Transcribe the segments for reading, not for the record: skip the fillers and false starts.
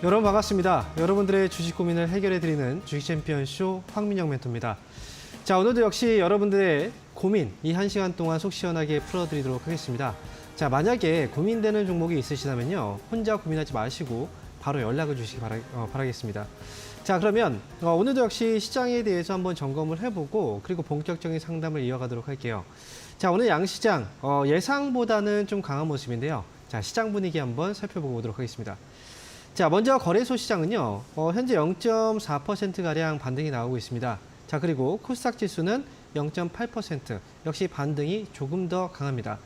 여러분 반갑습니다. 여러분들의 주식 고민을 해결해드리는 주식 챔피언쇼 황민영 멘토입니다. 자, 오늘도 역시 여러분들의 고민 이 1시간 동안 속 시원하게 풀어드리도록 하겠습니다. 자, 만약에 고민되는 종목이 있으시다면요. 혼자 고민하지 마시고 바로 연락을 주시기 바라겠습니다. 자, 그러면 오늘도 역시 시장에 대해서 한번 점검을 해보고 그리고 본격적인 상담을 이어가도록 할게요. 자, 오늘 양시장 예상보다는 좀 강한 모습인데요. 자, 시장 분위기 한번 살펴보도록 하겠습니다. 자, 먼저 거래소 시장은요, 현재 0.4%가량 반등이 나오고 있습니다. 자, 그리고 코스닥 지수는 0.8%, 역시 반등이 조금 더 강합니다.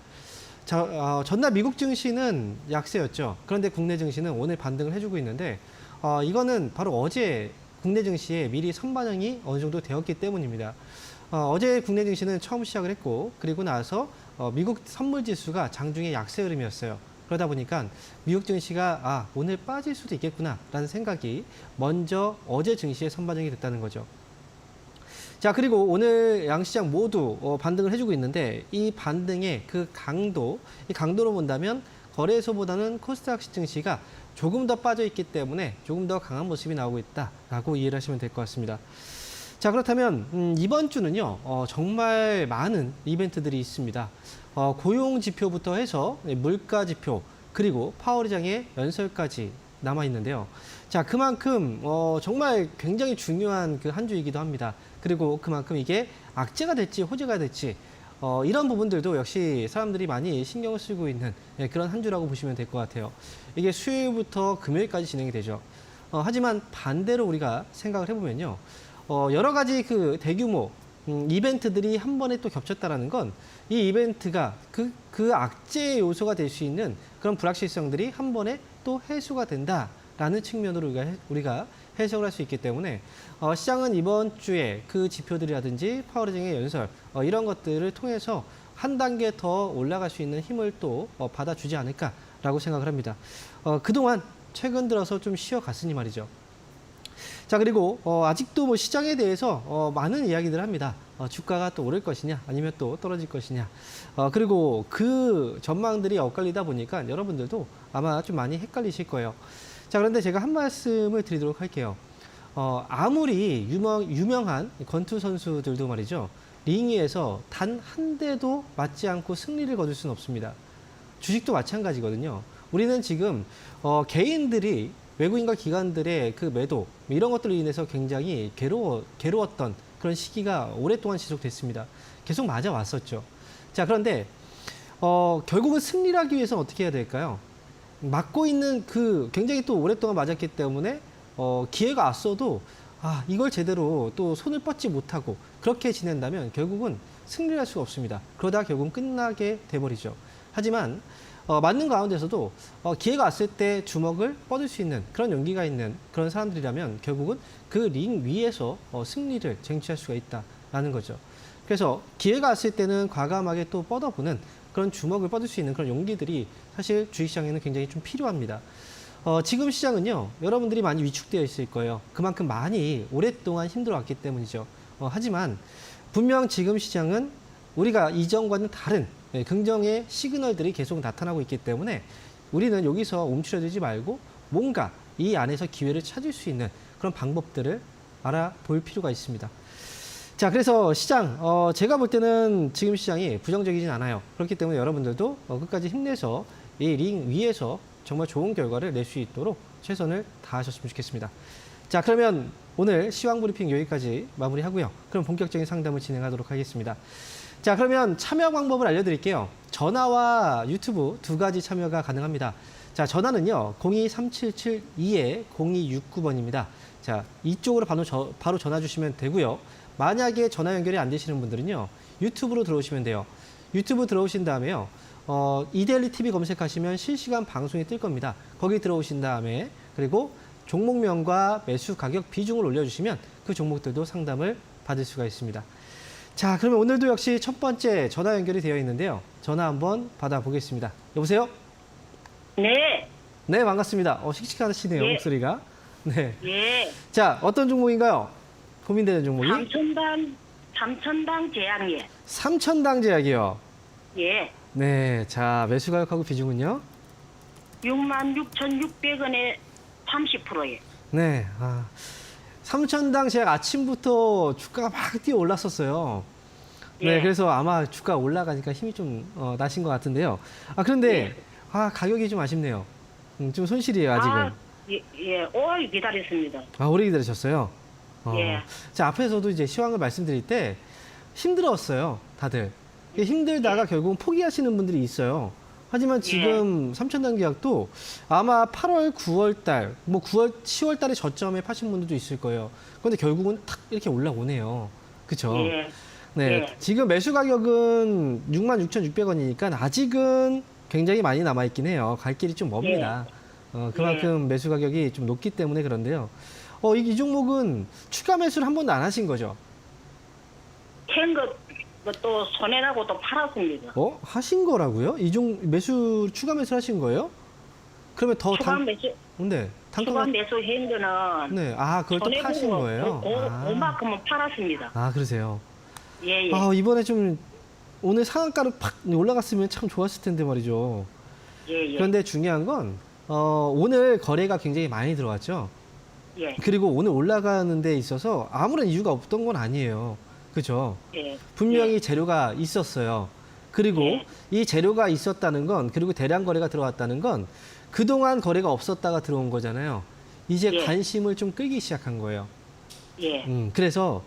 자, 전날 미국 증시는 약세였죠. 그런데 국내 증시는 오늘 반등을 해주고 있는데, 이거는 바로 어제 국내 증시에 미리 선반영이 어느 정도 되었기 때문입니다. 어제 국내 증시는 처음 시작을 했고, 그리고 나서 미국 선물 지수가 장중에 약세 흐름이었어요. 그러다 보니까 미국 증시가 오늘 빠질 수도 있겠구나라는 생각이 먼저 어제 증시에 선반영이 됐다는 거죠. 자, 그리고 오늘 양시장 모두 반등을 해주고 있는데 이 반등의 그 강도, 이 강도로 본다면 거래소보다는 코스닥 증시가 조금 더 빠져 있기 때문에 조금 더 강한 모습이 나오고 있다라고 이해를 하시면 될 것 같습니다. 자, 그렇다면 이번 주는요, 정말 많은 이벤트들이 있습니다. 고용 지표부터 해서 물가 지표, 그리고 파월 의장의 연설까지 남아 있는데요. 자, 그만큼 정말 굉장히 중요한 그 한 주이기도 합니다. 그리고 그만큼 이게 악재가 될지 호재가 될지 이런 부분들도 역시 사람들이 많이 신경을 쓰고 있는 그런 한 주라고 보시면 될 것 같아요. 이게 수요일부터 금요일까지 진행이 되죠. 하지만 반대로 우리가 생각을 해보면요. 여러 가지 그 대규모 이벤트들이 한 번에 또 겹쳤다라는 건 이 이벤트가 그 악재의 요소가 될 수 있는 그런 불확실성들이 한 번에 또 해소가 된다라는 측면으로 우리가 해석을 할 수 있기 때문에 시장은 이번 주에 그 지표들이라든지 파월 의장의 연설 이런 것들을 통해서 한 단계 더 올라갈 수 있는 힘을 또 받아주지 않을까라고 생각을 합니다. 그동안 최근 들어서 좀 쉬어갔으니 말이죠. 자, 그리고 아직도 뭐 시장에 대해서 많은 이야기들을 합니다. 주가가 또 오를 것이냐 아니면 또 떨어질 것이냐. 그리고 그 전망들이 엇갈리다 보니까 여러분들도 아마 좀 많이 헷갈리실 거예요. 자, 그런데 제가 한 말씀을 드리도록 할게요. 아무리 유명한 권투 선수들도 말이죠. 링 위에서 단 한 대도 맞지 않고 승리를 거둘 수는 없습니다. 주식도 마찬가지거든요. 우리는 지금 개인들이 외국인과 기관들의 그 매도 이런 것들로 인해서 굉장히 괴로웠던 그런 시기가 오랫동안 지속됐습니다. 계속 맞아왔었죠. 자, 그런데 결국은 승리를 하기 위해서는 어떻게 해야 될까요? 맞고 있는 그 굉장히 또 오랫동안 맞았기 때문에 기회가 왔어도 이걸 제대로 또 손을 뻗지 못하고 그렇게 지낸다면 결국은 승리를 할 수가 없습니다. 그러다 결국은 끝나게 돼버리죠. 하지만 맞는 가운데서도 기회가 왔을 때 주먹을 뻗을 수 있는 그런 용기가 있는 그런 사람들이라면 결국은 그 링 위에서 승리를 쟁취할 수가 있다라는 거죠. 그래서 기회가 왔을 때는 과감하게 또 뻗어보는 그런 주먹을 뻗을 수 있는 그런 용기들이 사실 주식시장에는 굉장히 좀 필요합니다. 지금 시장은요, 여러분들이 많이 위축되어 있을 거예요. 그만큼 많이 오랫동안 힘들어왔기 때문이죠. 하지만 분명 지금 시장은 우리가 이전과는 다른 긍정의 시그널들이 계속 나타나고 있기 때문에 우리는 여기서 움츠러들지 말고 뭔가 이 안에서 기회를 찾을 수 있는 그런 방법들을 알아볼 필요가 있습니다. 자, 그래서 시장, 제가 볼 때는 지금 시장이 부정적이진 않아요. 그렇기 때문에 여러분들도 끝까지 힘내서 이 링 위에서 정말 좋은 결과를 낼 수 있도록 최선을 다하셨으면 좋겠습니다. 자, 그러면 오늘 시황 브리핑 여기까지 마무리하고요. 그럼 본격적인 상담을 진행하도록 하겠습니다. 자, 그러면 참여 방법을 알려드릴게요. 전화와 유튜브 두 가지 참여가 가능합니다. 자, 전화는요, 023772-0269번입니다. 자, 이쪽으로 바로 전화 주시면 되고요. 만약에 전화 연결이 안 되시는 분들은요, 유튜브로 들어오시면 돼요. 유튜브 들어오신 다음에요, 이데일리 TV 검색하시면 실시간 방송이 뜰 겁니다. 거기 들어오신 다음에 그리고 종목명과 매수 가격 비중을 올려주시면 그 종목들도 상담을 받을 수가 있습니다. 자, 그러면 오늘도 역시 첫 번째 전화 연결이 되어 있는데요. 전화 한번 받아보겠습니다. 여보세요? 네. 네, 반갑습니다. 씩씩하시네요, 예. 목소리가. 네. 예. 자, 어떤 종목인가요? 고민되는 종목이? 삼천당 제약예. 삼천당 제약이요. 예. 네, 자, 매수 가격하고 비중은요? 66,600원에 30%예. 네. 삼천당 제가 아침부터 주가가 막 뛰어 올랐었어요. 네, 예. 그래서 아마 주가 올라가니까 힘이 좀 나신 것 같은데요. 그런데 가격이 좀 아쉽네요. 좀 손실이에요, 아직은. 예. 오래 기다렸습니다. 오래 기다리셨어요. 예. 자, 앞에서도 이제 시황을 말씀드릴 때 힘들었어요, 다들. 힘들다가 결국은 포기하시는 분들이 있어요. 하지만 지금 삼천당 계약도 아마 8월, 9월 달, 뭐 9월, 10월 달에 저점에 파신 분들도 있을 거예요. 그런데 결국은 탁 이렇게 올라오네요. 그쵸? 예. 네. 예. 지금 매수 가격은 66,600원이니까 아직은 굉장히 많이 남아있긴 해요. 갈 길이 좀 멉니다. 그만큼 매수 가격이 좀 높기 때문에 그런데요. 이 종목은 추가 매수를 한 번도 안 하신 거죠? 또 손해라고 또 팔았습니다. 하신 거라고요? 매수, 추가 매수 하신 거예요? 그러면 더 추가 매수, 네. 추가 매수한 거는 네. 그걸 또 파신 거예요? 그만큼은 팔았습니다. 그러세요. 예. 이번에 좀 오늘 상한가로 팍 올라갔으면 참 좋았을 텐데 말이죠. 예. 그런데 중요한 건 오늘 거래가 굉장히 많이 들어왔죠. 예. 그리고 오늘 올라가는 데 있어서 아무런 이유가 없던 건 아니에요. 그죠? 예. 분명히 재료가 있었어요. 그리고 이 재료가 있었다는 건, 그리고 대량 거래가 들어왔다는 건 그동안 거래가 없었다가 들어온 거잖아요. 이제 관심을 좀 끌기 시작한 거예요. 예. 그래서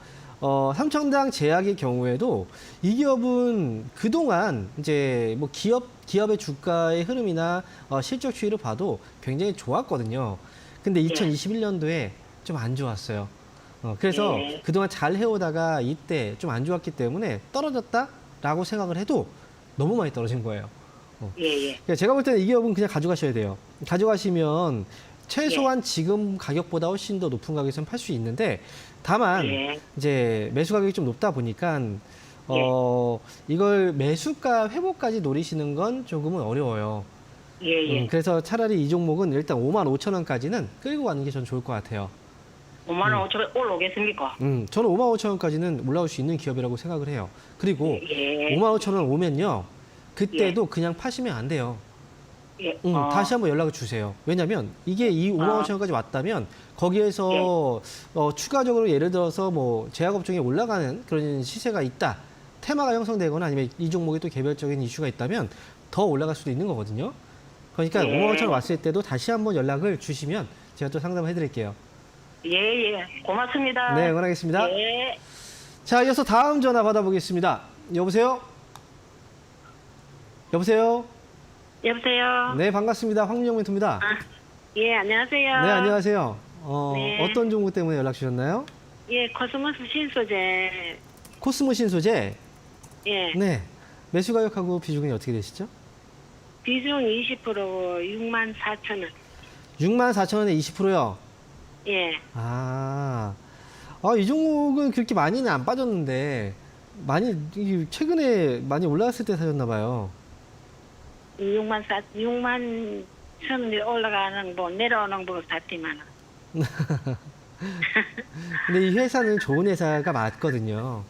삼천당 제약의 경우에도 이 기업은 그동안 이제 뭐 기업의 주가의 흐름이나 실적 추이를 봐도 굉장히 좋았거든요. 근데 2021년도에 좀 안 좋았어요. 그래서 그동안 잘 해오다가 이때 좀 안 좋았기 때문에 떨어졌다라고 생각을 해도 너무 많이 떨어진 거예요. 그러니까 제가 볼 때는 이 기업은 그냥 가져가셔야 돼요. 가져가시면 최소한 지금 가격보다 훨씬 더 높은 가격에서 팔 수 있는데, 다만 이제 매수 가격이 좀 높다 보니까 이걸 매수가 회복까지 노리시는 건 조금은 어려워요. 그래서 차라리 이 종목은 일단 55,000원까지는 끌고 가는 게 전 좋을 것 같아요. 5만 원 5천 원 올라오겠습니까? 저는 55,000원까지는 올라올 수 있는 기업이라고 생각을 해요. 그리고 55,000원 오면요, 그때도 그냥 파시면 안 돼요. 다시 한번 연락을 주세요. 왜냐면 이게 이 55,000원까지 왔다면 거기에서 추가적으로 예를 들어서 뭐 제약업종에 올라가는 그런 시세가 있다, 테마가 형성되거나 아니면 이 종목에 또 개별적인 이슈가 있다면 더 올라갈 수도 있는 거거든요. 그러니까 55,000원 왔을 때도 다시 한번 연락을 주시면 제가 또 상담을 해드릴게요. 고맙습니다. 네, 응원하겠습니다. 자, 이어서 다음 전화 받아보겠습니다. 여보세요? 여보세요? 여보세요? 네, 반갑습니다. 황민영 멘토입니다. 예, 안녕하세요. 네, 안녕하세요. 네. 어떤 종목 때문에 연락 주셨나요? 예, 코스모스 신소재. 코스모 신소재? 예. 네. 매수 가격하고 비중이 어떻게 되시죠? 비중 20% 64,000원. 64,000원에 20%요? 예. 이 종목은 그렇게 많이는 안 빠졌는데, 최근에 많이 올라갔을 때 사셨나 봐요. 6만 1,000원이 올라가는 거, 내려오는 거 샀지만. 근데 이 회사는 좋은 회사가 맞거든요.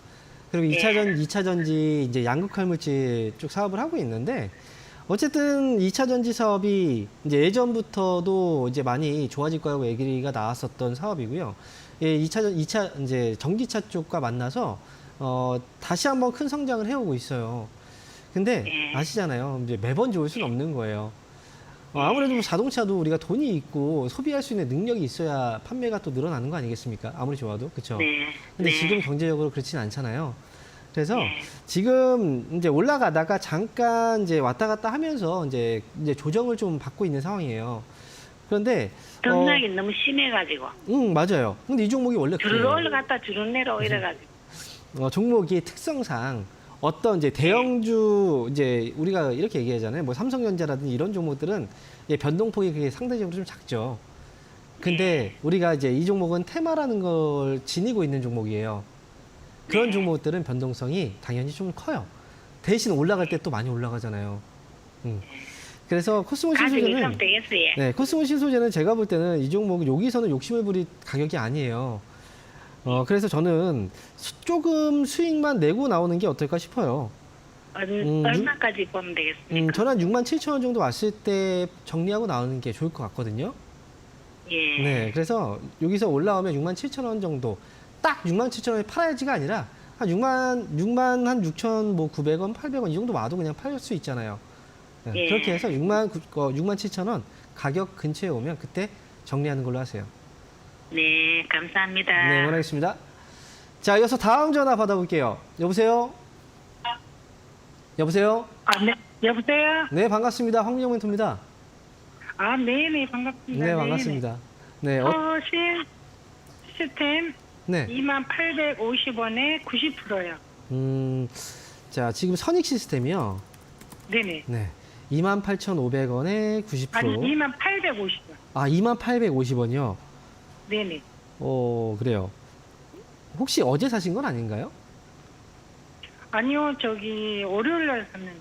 그리고 2차 전지, 이제 양극화물질 쪽 사업을 하고 있는데, 어쨌든 2차 전지 사업이 이제 예전부터도 이제 많이 좋아질 거라고 얘기가 나왔었던 사업이고요. 2차 이제 전기차 쪽과 만나서 다시 한번 큰 성장을 해오고 있어요. 근데 아시잖아요. 이제 매번 좋을 수는 없는 거예요. 아무래도 뭐 자동차도 우리가 돈이 있고 소비할 수 있는 능력이 있어야 판매가 또 늘어나는 거 아니겠습니까? 아무리 좋아도. 그렇죠? 근데 지금 경제적으로 그렇진 않잖아요. 그래서 지금 이제 올라가다가 잠깐 이제 왔다 갔다 하면서 이제 조정을 좀 받고 있는 상황이에요. 그런데 등락이 너무 심해가지고. 맞아요. 근데 이 종목이 원래 줄을 올라갔다 줄을 내려 이래가지고. 종목의 특성상 어떤 이제 대형주, 이제 우리가 이렇게 얘기하잖아요. 뭐 삼성전자라든지 이런 종목들은 변동폭이 그게 상대적으로 좀 작죠. 근데 우리가 이제 이 종목은 테마라는 걸 지니고 있는 종목이에요. 그런 종목들은 변동성이 당연히 좀 커요. 대신 올라갈 때 또 많이 올라가잖아요. 그래서 코스모 신소재는, 코스모 신소재는 제가 볼 때는 이 종목은 여기서는 욕심을 부릴 가격이 아니에요. 그래서 저는 조금 수익만 내고 나오는 게 어떨까 싶어요. 얼마까지 보면 되겠습니까? 저는 한 67,000원 정도 왔을 때 정리하고 나오는 게 좋을 것 같거든요. 예. 네, 그래서 여기서 올라오면 67,000원 정도, 딱 67,000원에 팔아야지가 아니라 한 6만 한 6,900원, 800원 이 정도 와도 그냥 팔 수 있잖아요. 네, 예. 그렇게 해서 67,000원 가격 근처에 오면 그때 정리하는 걸로 하세요. 네, 감사합니다. 네, 원하겠습니다. 자, 이어서 다음 전화 받아볼게요. 여보세요? 여보세요? 아, 네. 여보세요? 네, 반갑습니다. 황민영 멘토입니다. 아, 네네, 반갑습니다. 네, 반갑습니다. 네, 서실 시스템 네. 2850원에 90%요. 자, 지금 선익 시스템이요. 네네. 네. 28,500원에 90%. 아니, 2850원. 아, 2850원이요? 네네. 그래요. 혹시 어제 사신 건 아닌가요? 아니요, 저기, 월요일 날 샀는데.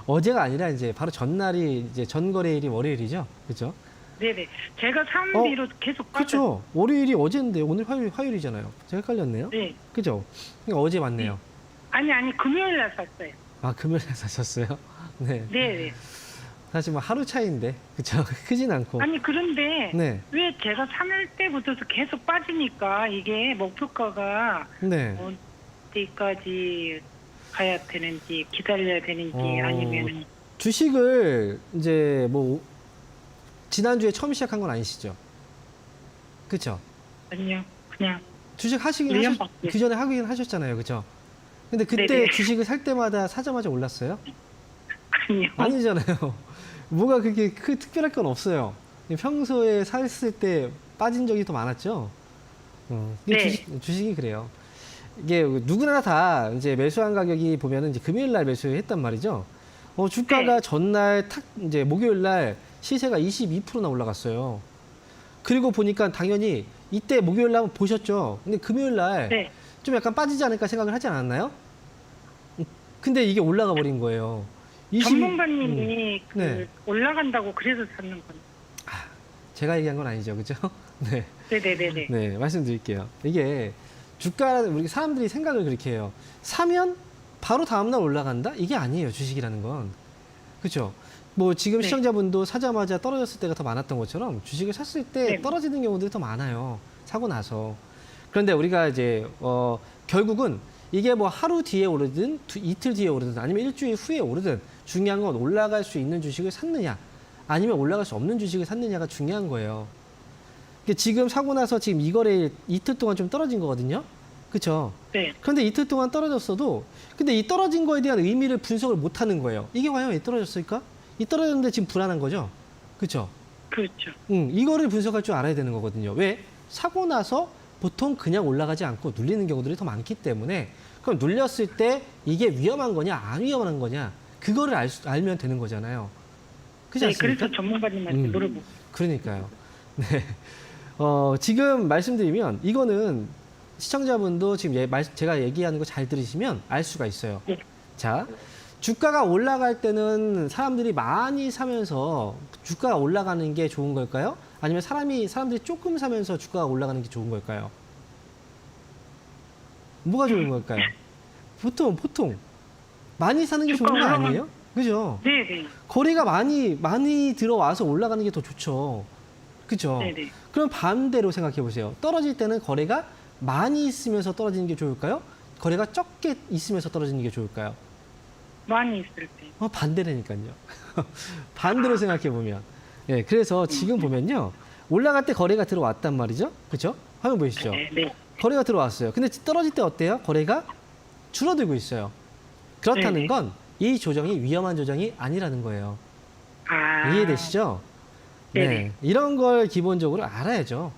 어제가 아니라 이제 바로 전날이 이제 전거래일이 월요일이죠? 그죠? 네네. 제가 산 뒤로 계속 빠졌어요. 그죠? 월요일이 어제인데 오늘 화요일이잖아요. 제가 헷갈렸네요? 네. 그죠? 그러니까 어제 맞네요. 아니, 금요일 날 샀어요. 아, 금요일에 사셨어요? 네. 네네. 사실 뭐 하루 차이인데, 그쵸? 크진 않고. 아니, 그런데, 네. 왜 제가 3일 때부터 계속 빠지니까 이게 목표가가 네. 어디까지 가야 되는지, 기다려야 되는지, 아니면은, 주식을 이제 뭐 지난주에 처음 시작한 건 아니시죠? 그쵸? 아니요, 그냥, 주식 1년 밖에. 그 전에 하긴 하셨잖아요. 그죠? 근데 그때 네네. 주식을 살 때마다 사자마자 올랐어요? 아니요. 아니잖아요. 뭐가 그렇게 특별할 건 없어요. 평소에 샀을 때 빠진 적이 더 많았죠? 이게 네. 주식이 그래요. 이게 누구나 다 이제 매수한 가격이 보면은 이제 금요일 날 매수했단 말이죠. 주가가 네. 전날 이제 목요일 날 시세가 22%나 올라갔어요. 그리고 보니까 당연히 이때 목요일 날 한번 보셨죠? 근데 금요일 날 네. 좀 약간 빠지지 않을까 생각을 하지 않았나요? 근데 이게 올라가 버린 거예요. 전문가님이 네. 올라간다고 그래서 샀는 건. 제가 얘기한 건 아니죠. 그죠? 네. 네네네네. 네, 말씀드릴게요. 이게 주가, 우리 사람들이 생각을 그렇게 해요. 사면 바로 다음날 올라간다? 이게 아니에요. 주식이라는 건. 그죠? 뭐 지금 네. 시청자분도 사자마자 떨어졌을 때가 더 많았던 것처럼 주식을 샀을 때 네. 떨어지는 경우들이 더 많아요. 사고 나서. 그런데 우리가 이제, 결국은 이게 뭐 하루 뒤에 오르든 이틀 뒤에 오르든 아니면 일주일 후에 오르든 중요한 건 올라갈 수 있는 주식을 샀느냐 아니면 올라갈 수 없는 주식을 샀느냐가 중요한 거예요. 지금 사고 나서 지금 이 거래일 이틀 동안 좀 떨어진 거거든요. 그렇죠? 네. 그런데 이틀 동안 떨어졌어도 근데 이 떨어진 거에 대한 의미를 분석을 못 하는 거예요. 이게 과연 왜 떨어졌을까? 이 떨어졌는데 지금 불안한 거죠. 그렇죠? 그렇죠. 이거를 분석할 줄 알아야 되는 거거든요. 왜? 사고 나서 보통 그냥 올라가지 않고 눌리는 경우들이 더 많기 때문에 그럼 눌렸을 때 이게 위험한 거냐 안 위험한 거냐 그거를 알면 되는 거잖아요. 그렇지 네, 않습니까? 그래서 전문가님한테 물어보고. 그러니까요. 네. 지금 말씀드리면 이거는 시청자분도 지금 제가 얘기하는 거 잘 들으시면 알 수가 있어요. 네. 자, 주가가 올라갈 때는 사람들이 많이 사면서 주가가 올라가는 게 좋은 걸까요? 아니면 사람들이 조금 사면서 주가가 올라가는 게 좋은 걸까요? 뭐가 좋은 걸까요? 보통 많이 사는 게 좋은 거 아니에요? 그죠? 네네. 거래가 많이 들어와서 올라가는 게 더 좋죠. 그죠? 네네. 그럼 반대로 생각해 보세요. 떨어질 때는 거래가 많이 있으면서 떨어지는 게 좋을까요? 거래가 적게 있으면서 떨어지는 게 좋을까요? 많이 있을 때. 반대라니까요. 반대로 생각해 보면. 예, 그래서 지금 보면요. 올라갈 때 거래가 들어왔단 말이죠. 그죠? 화면 보이시죠? 네. 네. 거래가 들어왔어요. 근데 떨어질 때 어때요? 거래가 줄어들고 있어요. 그렇다는 네네. 건 이 조정이 위험한 조정이 아니라는 거예요. 아. 이해되시죠? 네네. 이런 걸 기본적으로 알아야죠.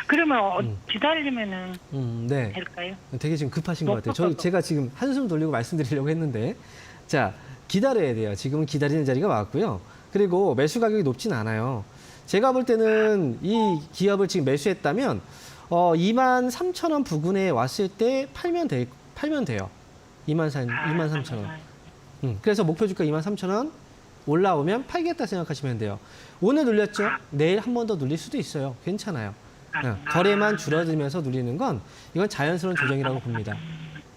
그러면 기다리면은 네. 될까요? 되게 지금 급하신 것 같아요. 제가 지금 한숨 돌리고 말씀드리려고 했는데, 자, 기다려야 돼요. 지금은 기다리는 자리가 왔고요. 그리고 매수 가격이 높진 않아요. 제가 볼 때는 이 기업을 지금 매수했다면, 23,000원 부근에 왔을 때 팔면 돼요. 23,000원. 그래서 목표 주가 23,000원 올라오면 팔겠다 생각하시면 돼요. 오늘 눌렸죠? 내일 한 번 더 눌릴 수도 있어요. 괜찮아요. 거래만 줄어들면서 눌리는 건 이건 자연스러운 조정이라고 봅니다.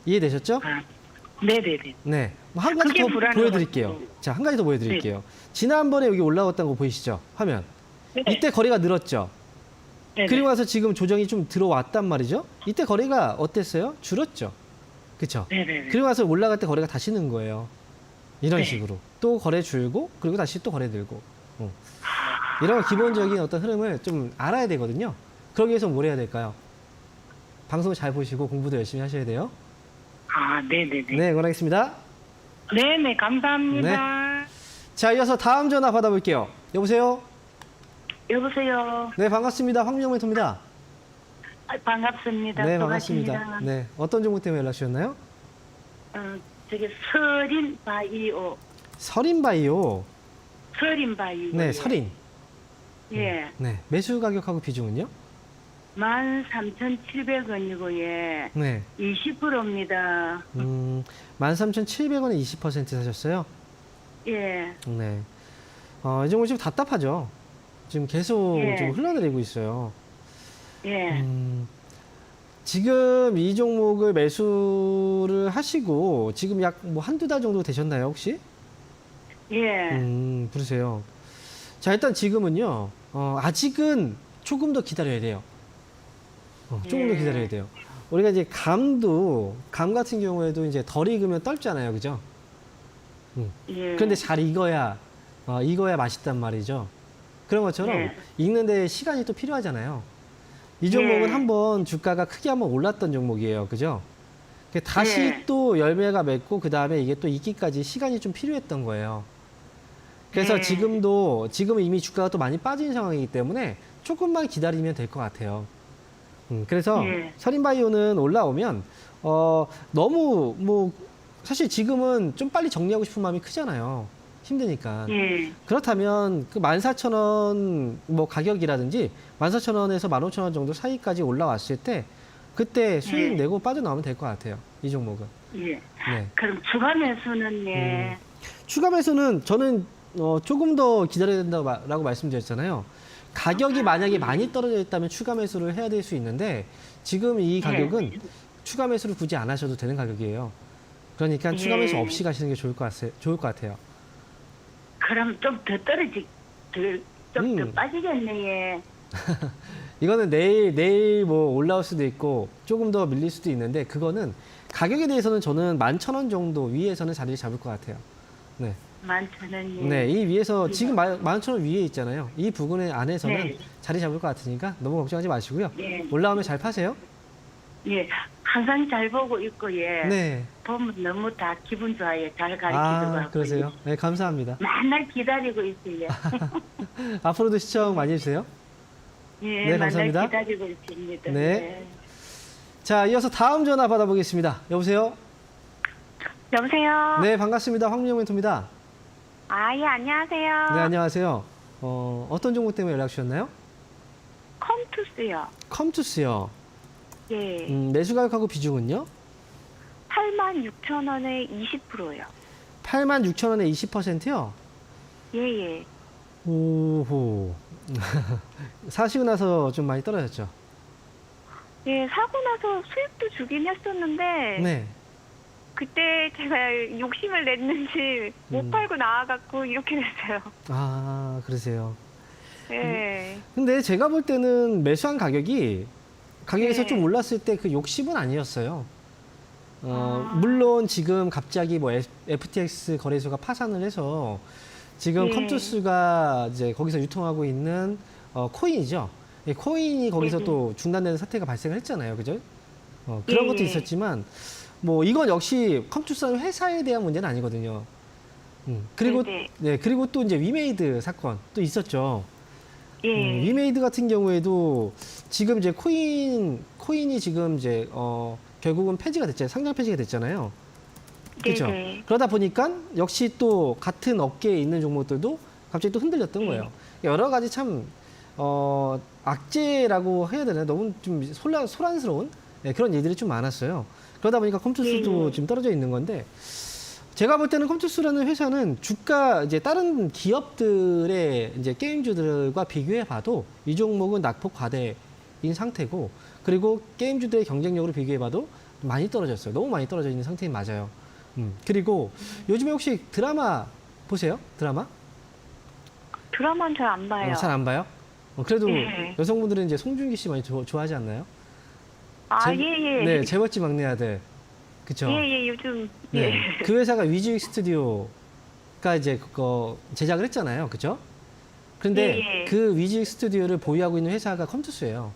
이해되셨죠? 네네네. 네. 한 가지 그게 더 불안해가지고. 보여드릴게요. 자, 한 가지 더 보여드릴게요. 지난번에 여기 올라왔던 거 보이시죠? 화면. 네. 이때 거래가 늘었죠? 네네. 그리고 나서 지금 조정이 좀 들어왔단 말이죠? 이때 거래가 어땠어요? 줄었죠? 그쵸? 네네네. 그리고 나서 올라갈 때 거래가 다시 는 거예요. 이런 네. 식으로. 또 거래 줄고, 그리고 다시 또 거래 늘고. 이런 기본적인 어떤 흐름을 좀 알아야 되거든요. 그러기 위해서 뭘 해야 될까요? 방송 잘 보시고 공부도 열심히 하셔야 돼요. 아, 네네네. 네, 응원하겠습니다. 네네, 감사합니다. 자, 이어서 다음 전화 받아볼게요. 여보세요? 여보세요. 네, 반갑습니다. 황민영 멘토입니다. 반갑습니다. 네, 또 반갑습니다. 가십니다. 네, 어떤 종목 때문에 연락 주셨나요? 저기 서린 바이오. 설인바이오. 서린 바이오. 네, 설인. 예. 네, 매수 가격하고 비중은요? 13,700원이고, 예. 네, 20%입니다. 13,700원에 20% 사셨어요? 예. 네. 이 종목 지금 답답하죠? 지금 계속 예. 좀 흘러내리고 있어요. 예. 지금 이 종목을 매수를 하시고 지금 약 뭐 한두 달 정도 되셨나요, 혹시? 예. 그러세요. 자, 일단 지금은요, 아직은 조금 더 기다려야 돼요. 조금 더 예. 기다려야 돼요. 우리가 이제 감 같은 경우에도 이제 덜 익으면 떫잖아요, 그죠? 예. 그런데 잘 익어야 맛있단 말이죠. 그런 것처럼 예. 익는데 시간이 또 필요하잖아요. 이 종목은 예. 한번 주가가 크게 한번 올랐던 종목이에요. 그죠? 다시 예. 또 열매가 맺고 그 다음에 이게 또 익기까지 시간이 좀 필요했던 거예요. 그래서 예. 지금은 이미 주가가 또 많이 빠진 상황이기 때문에 조금만 기다리면 될 것 같아요. 그래서 예. 설인바이오는 올라오면 너무 뭐 사실 지금은 좀 빨리 정리하고 싶은 마음이 크잖아요. 힘드니까. 예. 그렇다면 그 14,000원 뭐 가격이라든지 14,000원에서 15,000원 정도 사이까지 올라왔을 때 그때 수익 예. 내고 빠져나오면 될 것 같아요. 이 종목은. 예. 네. 그럼 추가 매수는 예. 추가 매수는 저는 조금 더 기다려야 된다고 말씀드렸잖아요. 가격이 만약에 많이 떨어져 있다면 추가 매수를 해야 될 수 있는데 지금 이 가격은 추가 매수를 굳이 안 하셔도 되는 가격이에요. 그러니까 추가 매수 없이 가시는 게 좋을 것 같아요. 그럼 좀 더 좀 더 음. 빠지겠네, 예. 이거는 내일 뭐 올라올 수도 있고 조금 더 밀릴 수도 있는데 그거는 가격에 대해서는 저는 11,000원 정도 위에서는 자리를 잡을 것 같아요. 네. 11,000원, 예. 네, 이 위에서 지금 11,000원 위에 있잖아요. 이 부분의 안에서는 네. 자리 잡을 것 같으니까 너무 걱정하지 마시고요. 예. 올라오면 잘 파세요. 예. 항상 잘 보고 있고, 예. 네. 보면 너무 다 기분 좋아요. 잘 가르쳐주고. 그러세요. 네, 감사합니다. 맨날 기다리고 있어요. 앞으로도 시청 많이 해주세요. 예, 네, 맨날 감사합니다. 기다리고 있습니다. 네. 예. 자, 이어서 다음 전화 받아보겠습니다. 여보세요? 여보세요? 네, 반갑습니다. 황민영 멘토입니다. 아, 예, 안녕하세요. 네, 안녕하세요. 어떤 종목 때문에 연락 주셨나요? 컴투스요. 컴투스요. 예. 매수 가격하고 비중은요? 86,000원에 20%요. 86,000원에 20%요? 예, 예. 오호. 사시고 나서 좀 많이 떨어졌죠? 예, 사고 나서 수익도 주긴 했었는데, 네. 그때 제가 욕심을 냈는지 못 팔고 나와갖고 이렇게 됐어요. 아, 그러세요. 예. 근데 제가 볼 때는 매수한 가격에서 네. 좀 올랐을 때 그 욕심은 아니었어요. 물론 지금 갑자기 뭐 FTX 거래소가 파산을 해서 지금 예. 컴투스가 이제 거기서 유통하고 있는 코인이죠. 이 코인이 거기서 예. 또 중단되는 사태가 발생을 했잖아요. 그죠? 그런 예. 것도 있었지만 뭐 이건 역시 컴투스라는 회사에 대한 문제는 아니거든요. 그리고 네, 네, 그리고 또 이제 위메이드 사건 또 있었죠. 예. 위메이드 같은 경우에도 지금 이제 코인이 지금 이제 결국은 폐지가 됐잖아요. 상장 폐지가 됐잖아요. 그렇죠. 네네. 그러다 보니까 역시 또 같은 업계에 있는 종목들도 갑자기 또 흔들렸던 거예요. 여러 가지 참 악재라고 해야 되나요? 너무 좀 소란스러운 그런 일들이 좀 많았어요. 그러다 보니까 컴투스도 지금 떨어져 있는 건데 제가 볼 때는 컴투스라는 회사는 주가 이제 다른 기업들의 이제 게임주들과 비교해 봐도 이 종목은 낙폭 과대인 상태고 그리고 게임주들의 경쟁력으로 비교해 봐도 많이 떨어졌어요. 너무 많이 떨어져 있는 상태인 맞아요. 그리고 요즘에 혹시 드라마 보세요? 드라마? 드라마는 잘 안 봐요. 잘 안 봐요? 그래도 예. 여성분들은 이제 송중기 씨 많이 좋아하지 않나요? 아, 예. 네, 재벌집 막내 아들. 그쵸? 예, 요즘. 네. 예. 그 회사가 위즈익 스튜디오가 이제 그거 제작을 했잖아요. 그죠? 그런데 예. 그 위즈익 스튜디오를 보유하고 있는 회사가 컴투스예요.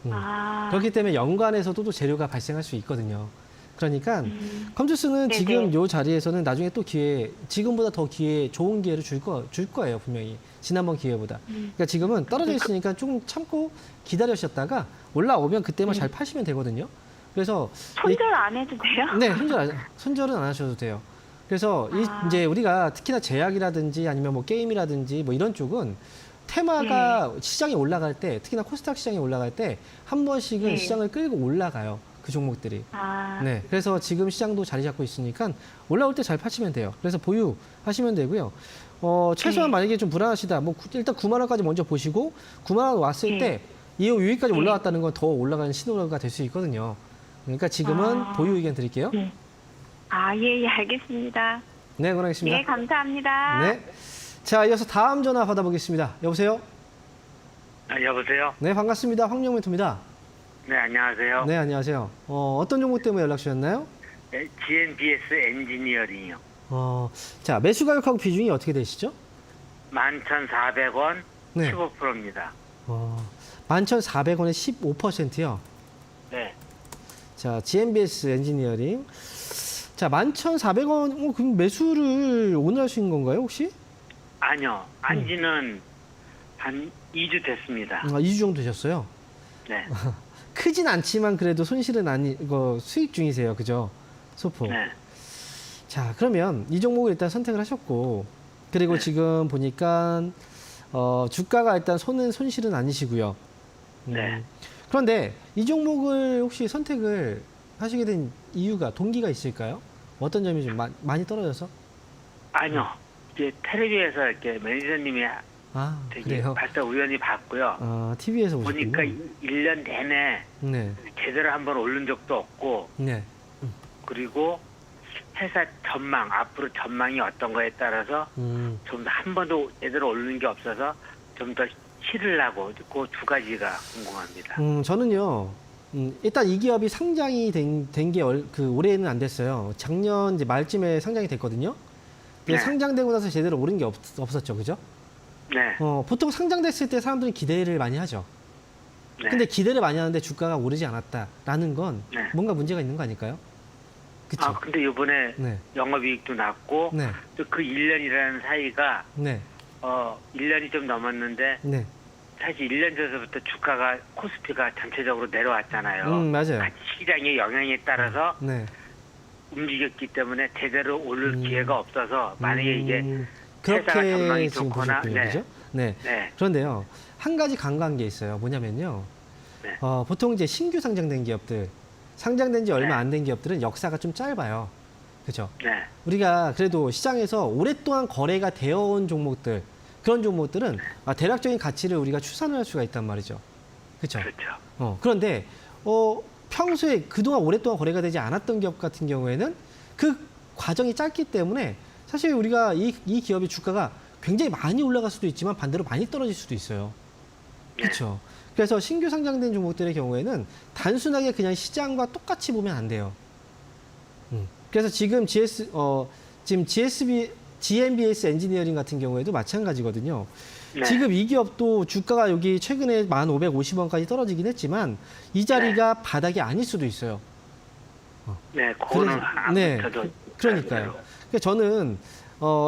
아. 그렇기 때문에 연관에서도 또 재료가 발생할 수 있거든요. 그러니까 컴투스는 네네. 지금 요 자리에서는 나중에 또 지금보다 더 좋은 기회를 줄 거예요, 분명히. 지난번 기회보다. 그러니까 지금은 떨어져 있으니까 조금 참고 기다리셨다가 올라오면 그때만 잘 파시면 되거든요. 그래서 손절 안 해도 돼요? 네, 손절은 안 하셔도 돼요. 그래서 이제 우리가 특히나 제약이라든지 아니면 뭐 게임이라든지 뭐 이런 쪽은 테마가 시장이 올라갈 때, 특히나 코스닥 시장이 올라갈 때 한 번씩은 네. 시장을 끌고 올라가요. 그 종목들이. 아. 네. 그래서 지금 시장도 자리 잡고 있으니까 올라올 때 잘 파시면 돼요. 그래서 보유하시면 되고요. 최소한 만약에 좀 불안하시다. 뭐 일단 9만 원까지 먼저 보시고 9만 원 왔을 때 이 여기까지 올라왔다는 건 더 올라가는 신호가 될 수 있거든요. 그러니까 지금은 보유 의견 드릴게요. 네. 아, 예, 알겠습니다. 네, 응원하겠습니다. 예, 감사합니다. 네. 자, 이어서 다음 전화 받아보겠습니다. 여보세요? 여보세요? 네, 반갑습니다. 황명멘토입니다. 네, 안녕하세요. 네, 안녕하세요. 어떤 종목 때문에 연락 주셨나요? 네, GNBS 엔지니어링이요. 자, 매수 가격하고 비중이 어떻게 되시죠? 11,400원, 네. 15%입니다. 11,400원에 15%요. 네. 자, GNBS 엔지니어링. 자, 11,400원, 그럼 매수를 오늘 하신 건가요, 혹시? 아니요. 안지는 한 2주 됐습니다. 2주 정도 되셨어요. 네. 크진 않지만 그래도 손실은 수익 중이세요. 그죠? 소포. 네. 자, 그러면 이 종목을 일단 선택을 하셨고, 그리고 지금 보니까, 주가가 일단 손실은 아니시고요. 네. 그런데 이 종목을 혹시 선택을 하시게 된 이유가, 동기가 있을까요? 어떤 점이 좀 많이 떨어져서? 아니요. 이제 텔레비에서 이렇게 매니저님이 되게 그래요? 발사 우연히 봤고요. TV에서 보셨군요. 보니까 1년 내내 네. 제대로 한번 오른 적도 없고, 네. 그리고 회사 앞으로 전망이 어떤 거에 따라서 좀 더 한 번도 제대로 오르는 게 없어서 좀 더 실으려고 그 두 가지가 궁금합니다. 저는요, 일단 이 기업이 상장이 된 게 올해는 안 됐어요. 작년 이제 말쯤에 상장이 됐거든요. 근데 네. 상장되고 나서 제대로 오른 게 없었죠. 그죠? 네. 보통 상장됐을 때 사람들이 기대를 많이 하죠. 네. 근데 기대를 많이 하는데 주가가 오르지 않았다라는 건 네. 뭔가 문제가 있는 거 아닐까요? 그쵸? 근데 이번에 네. 영업이익도 났고 네. 또 그 1년이라는 사이가 네. 1년이 좀 넘었는데 네. 사실 1년 전서부터 주가가 코스피가 전체적으로 내려왔잖아요. 맞아요. 같이 시장의 영향에 따라서 네. 움직였기 때문에 제대로 오를 기회가 없어서 만약에 이제 회사가 그렇게 전망이 지금 좋거나 보셨군요. 그죠? 네. 네. 그런데요, 한 가지 간과한 게 있어요. 뭐냐면요, 네. 보통 이제 신규 상장된 기업들, 상장된 지 얼마 네. 안 된 기업들은 역사가 좀 짧아요. 그죠? 네. 우리가 그래도 시장에서 오랫동안 거래가 되어 온 종목들, 그런 종목들은 대략적인 가치를 우리가 추산을 할 수가 있단 말이죠. 그죠? 그렇죠. 그런데, 평소에 그동안 오랫동안 거래가 되지 않았던 기업 같은 경우에는 그 과정이 짧기 때문에 사실 우리가 이 기업의 주가가 굉장히 많이 올라갈 수도 있지만 반대로 많이 떨어질 수도 있어요. 그렇죠. 그래서 신규 상장된 종목들의 경우에는 단순하게 그냥 시장과 똑같이 보면 안 돼요. 그래서 지금 GNBS 엔지니어링 같은 경우에도 마찬가지거든요. 네. 지금 이 기업도 주가가 여기 최근에 1,550원까지 떨어지긴 했지만 이 자리가 바닥이 아닐 수도 있어요. 네, 그거는 저도 그러니까요. 그러니까 저는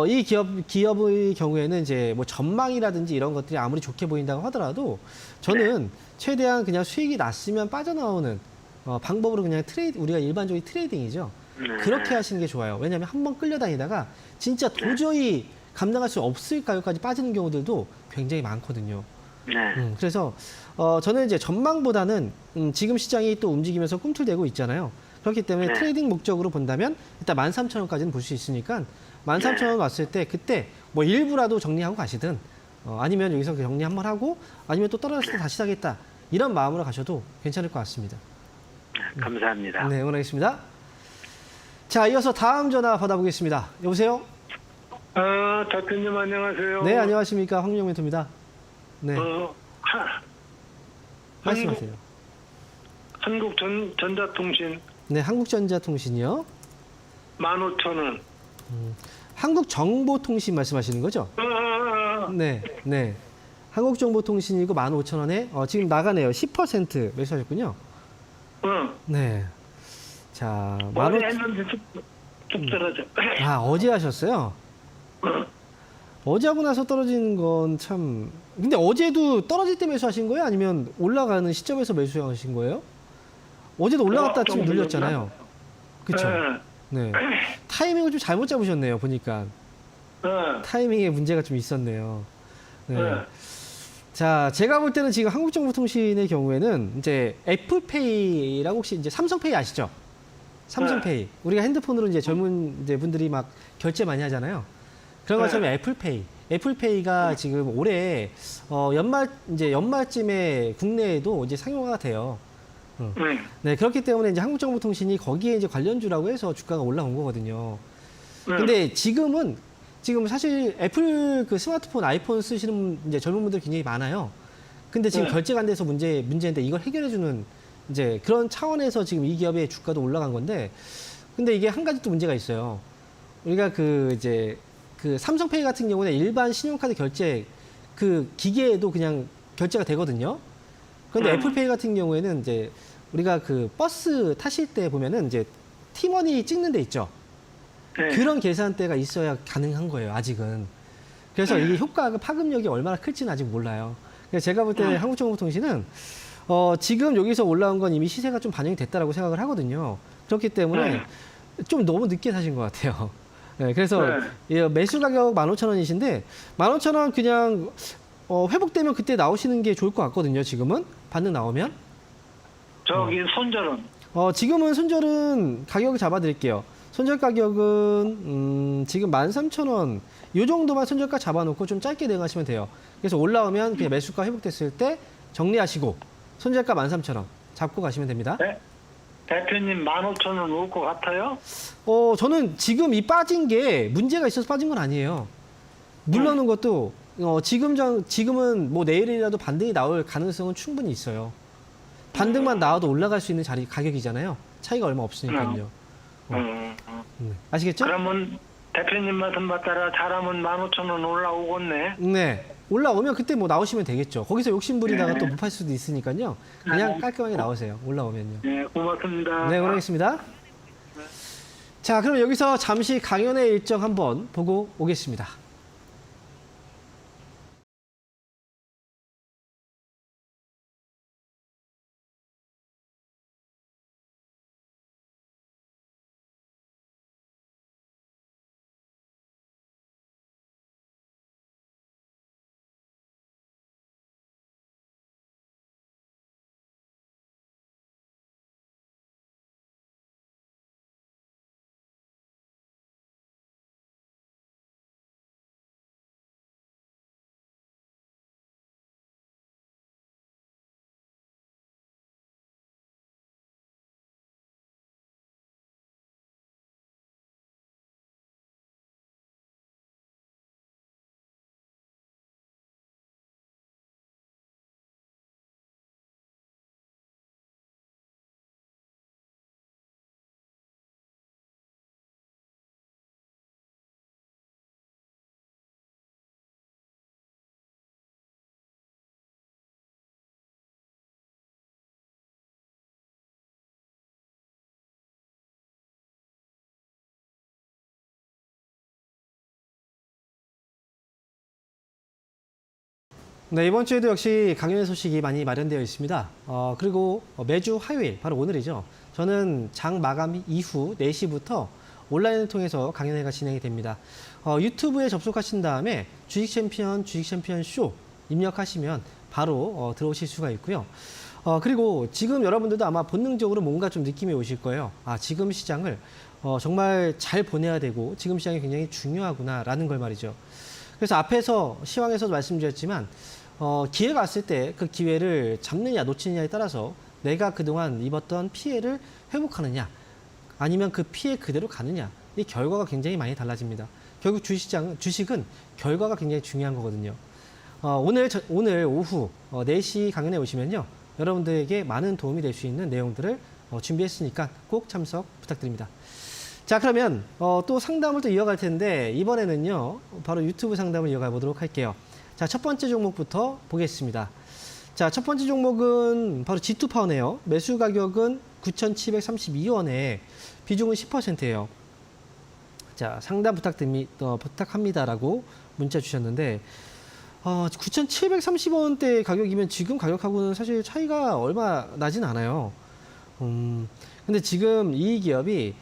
이 기업의 경우에는 이제 뭐 전망이라든지 이런 것들이 아무리 좋게 보인다고 하더라도 저는 최대한 그냥 수익이 났으면 빠져나오는 방법으로 그냥 우리가 일반적인 트레이딩이죠. 그렇게 하시는 게 좋아요. 왜냐하면 한번 끌려다니다가 진짜 도저히 감당할 수 없을 가격까지 빠지는 경우들도 굉장히 많거든요. 네. 그래서 저는 이제 전망보다는 지금 시장이 또 움직이면서 꿈틀대고 있잖아요. 그렇기 때문에 네. 트레이딩 목적으로 본다면 일단 13,000원까지는 볼 수 있으니까 13,000원 왔을 때 그때 뭐 일부라도 정리하고 가시든 아니면 여기서 정리 한번 하고 아니면 또 떨어졌을 때 다시 사겠다 이런 마음으로 가셔도 괜찮을 것 같습니다. 감사합니다. 네, 응원하겠습니다. 자, 이어서 다음 전화 받아보겠습니다. 여보세요? 아, 대표님 안녕하세요. 네, 안녕하십니까. 황민영 멘토입니다. 네, 말씀하세요. 한국전자통신 네, 한국전자통신이요. 15,000원. 한국정보통신 말씀하시는 거죠? 네, 네. 한국정보통신이고 15,000원에 지금 나가네요. 10% 매수하셨군요. 네. 자, 어제 했는데 쭉 떨어져. 아, 어제 하셨어요? 어제 하고 나서 떨어지는 건 참. 근데 어제도 떨어질 때 매수하신 거예요? 아니면 올라가는 시점에서 매수하신 거예요? 어제도 올라갔다 좀 눌렸잖아요. 그쵸? 네. 타이밍을 좀 잘못 잡으셨네요, 보니까. 타이밍에 문제가 좀 있었네요. 네. 자, 제가 볼 때는 지금 한국정보통신의 경우에는 이제 애플페이라고 혹시 이제 삼성페이 아시죠? 삼성페이. 우리가 핸드폰으로 이제 젊은 이제 분들이 막 결제 많이 하잖아요. 그런 것처럼 애플페이. 애플페이가 지금 올해 연말쯤에 국내에도 이제 상용화가 돼요. 네, 그렇기 때문에 이제 한국정보통신이 거기에 이제 관련주라고 해서 주가가 올라온 거거든요. 근데 지금 사실 애플 그 스마트폰, 아이폰 쓰시는 이제 젊은 분들 굉장히 많아요. 근데 지금 결제가 안 돼서 문제인데 이걸 해결해주는 이제 그런 차원에서 지금 이 기업의 주가도 올라간 건데, 근데 이게 한 가지 또 문제가 있어요. 우리가 그 삼성페이 같은 경우는 일반 신용카드 결제 그 기계에도 그냥 결제가 되거든요. 그런데 애플페이 같은 경우에는 이제 우리가 그 버스 타실 때 보면은 이제 티머니 찍는 데 있죠. 그런 계산대가 있어야 가능한 거예요, 아직은. 그래서 이게 효과가 파급력이 얼마나 클지는 아직 몰라요. 그래서 제가 볼 때 한국정보통신은 지금 여기서 올라온 건 이미 시세가 좀 반영이 됐다라고 생각을 하거든요. 그렇기 때문에 좀 너무 늦게 사신 것 같아요. 네, 그래서 매수 가격 15,000원이신데 15,000원 그냥 회복되면 그때 나오시는 게 좋을 것 같거든요. 지금은 반등 나오면. 저기 손절은? 지금은 손절은 가격을 잡아드릴게요. 손절 가격은 지금 13,000원 이 정도만 손절가 잡아놓고 좀 짧게 대응하시면 돼요. 그래서 올라오면 그냥 매수가 회복됐을 때 정리하시고 손절가 13,000원 잡고 가시면 됩니다. 네? 대표님 15,000원 올 것 같아요? 저는 지금 이 빠진 게 문제가 있어서 빠진 건 아니에요. 물러는 것도 지금은 뭐 내일이라도 반등이 나올 가능성은 충분히 있어요. 반등만 나와도 올라갈 수 있는 가격이잖아요. 차이가 얼마 없으니까요. 아시겠죠? 그러면 대표님 말씀 받따라 잘하면 15,000원 올라오겠네. 네. 올라오면 그때 뭐 나오시면 되겠죠. 거기서 욕심부리다가 또 못 팔 수도 있으니까요. 그냥 깔끔하게 나오세요. 올라오면요. 네, 고맙습니다. 네, 고맙습니다. 자, 그럼 여기서 잠시 강연의 일정 한번 보고 오겠습니다. 네, 이번 주에도 역시 강연의 소식이 많이 마련되어 있습니다. 그리고 매주 화요일, 바로 오늘이죠. 저는 장 마감 이후 4시부터 온라인을 통해서 강연회가 진행이 됩니다. 유튜브에 접속하신 다음에 주식챔피언 쇼 입력하시면 바로 들어오실 수가 있고요. 그리고 지금 여러분들도 아마 본능적으로 뭔가 좀 느낌이 오실 거예요. 지금 시장을 정말 잘 보내야 되고 지금 시장이 굉장히 중요하구나라는 걸 말이죠. 그래서 앞에서 시황에서도 말씀드렸지만 기회가 왔을 때 그 기회를 잡느냐 놓치느냐에 따라서 내가 그동안 입었던 피해를 회복하느냐 아니면 그 피해 그대로 가느냐. 이 결과가 굉장히 많이 달라집니다. 결국 주식은 결과가 굉장히 중요한 거거든요. 오늘 오후 4시 강연에 오시면요. 여러분들에게 많은 도움이 될 수 있는 내용들을 준비했으니까 꼭 참석 부탁드립니다. 자, 그러면 또 상담을 또 이어갈 텐데 이번에는요. 바로 유튜브 상담을 이어가 보도록 할게요. 자, 첫 번째 종목부터 보겠습니다. 자, 첫 번째 종목은 바로 G2파워네요. 매수 가격은 9,732원에 비중은 10%예요. 자, 상담 부탁합니다라고 문자 주셨는데 9,730원대 가격이면 지금 가격하고는 사실 차이가 얼마 나진 않아요. 근데 지금 이 기업이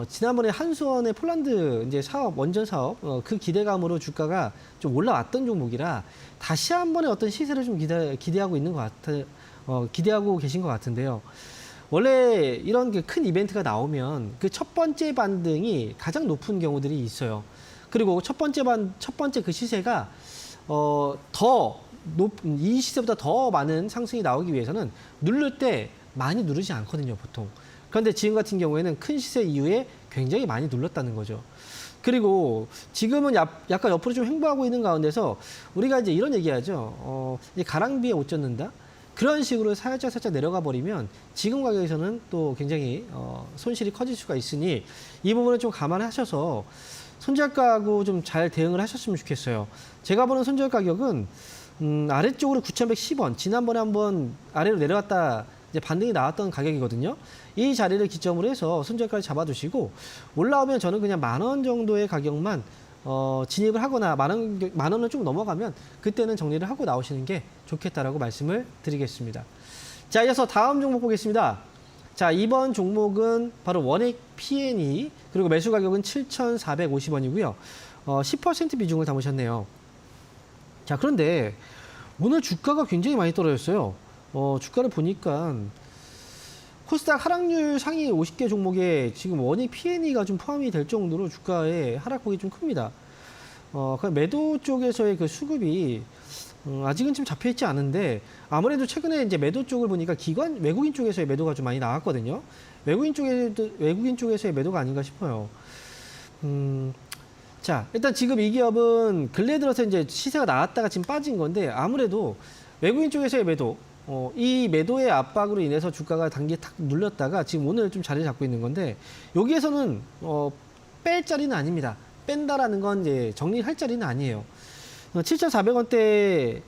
지난번에 한수원의 폴란드 이제 사업, 원전 사업, 그 기대감으로 주가가 좀 올라왔던 종목이라 다시 한 번의 어떤 시세를 좀 기대하고 있는 것 기대하고 계신 것 같은데요. 원래 이런 큰 이벤트가 나오면 그 첫 번째 반등이 가장 높은 경우들이 있어요. 그리고 첫 번째 그 시세가 이 시세보다 더 많은 상승이 나오기 위해서는 누를 때 많이 누르지 않거든요, 보통. 그런데 지금 같은 경우에는 큰 시세 이후에 굉장히 많이 눌렀다는 거죠. 그리고 지금은 약간 옆으로 좀 횡보하고 있는 가운데서 우리가 이제 이런 얘기하죠. 이제 가랑비에 옷 젖는다? 그런 식으로 살짝 내려가 버리면 지금 가격에서는 또 굉장히 손실이 커질 수가 있으니 이 부분을 좀 감안하셔서 손절가하고 좀 잘 대응을 하셨으면 좋겠어요. 제가 보는 손절 가격은 아래쪽으로 9,110원, 지난번에 한번 아래로 내려왔다 이제 반등이 나왔던 가격이거든요. 이 자리를 기점으로 해서 손절가를 잡아두시고 올라오면 저는 그냥 10,000원 정도의 가격만 진입을 하거나 만 원을 좀 넘어가면 그때는 정리를 하고 나오시는 게 좋겠다라고 말씀을 드리겠습니다. 자, 이어서 다음 종목 보겠습니다. 자, 이번 종목은 바로 원액 P&E, 그리고 매수 가격은 7,450원이고요. 10% 비중을 담으셨네요. 자, 그런데 오늘 주가가 굉장히 많이 떨어졌어요. 주가를 보니까 코스닥 하락률 상위 50개 종목에 지금 원익 P&E가 좀 포함이 될 정도로 주가의 하락폭이 좀 큽니다. 그 매도 쪽에서의 그 수급이 아직은 좀 잡혀있지 않은데 아무래도 최근에 이제 매도 쪽을 보니까 외국인 쪽에서의 매도가 좀 많이 나왔거든요. 외국인 쪽에서의 매도가 아닌가 싶어요. 자, 일단 지금 이 기업은 근래 들어서 이제 시세가 나왔다가 지금 빠진 건데 아무래도 외국인 쪽에서의 매도, 이 매도의 압박으로 인해서 주가가 단기에 탁 눌렸다가 지금 오늘 좀 자리를 잡고 있는 건데 여기에서는 뺄 자리는 아닙니다. 뺀다라는 건 이제 정리할 자리는 아니에요. 7,400원대,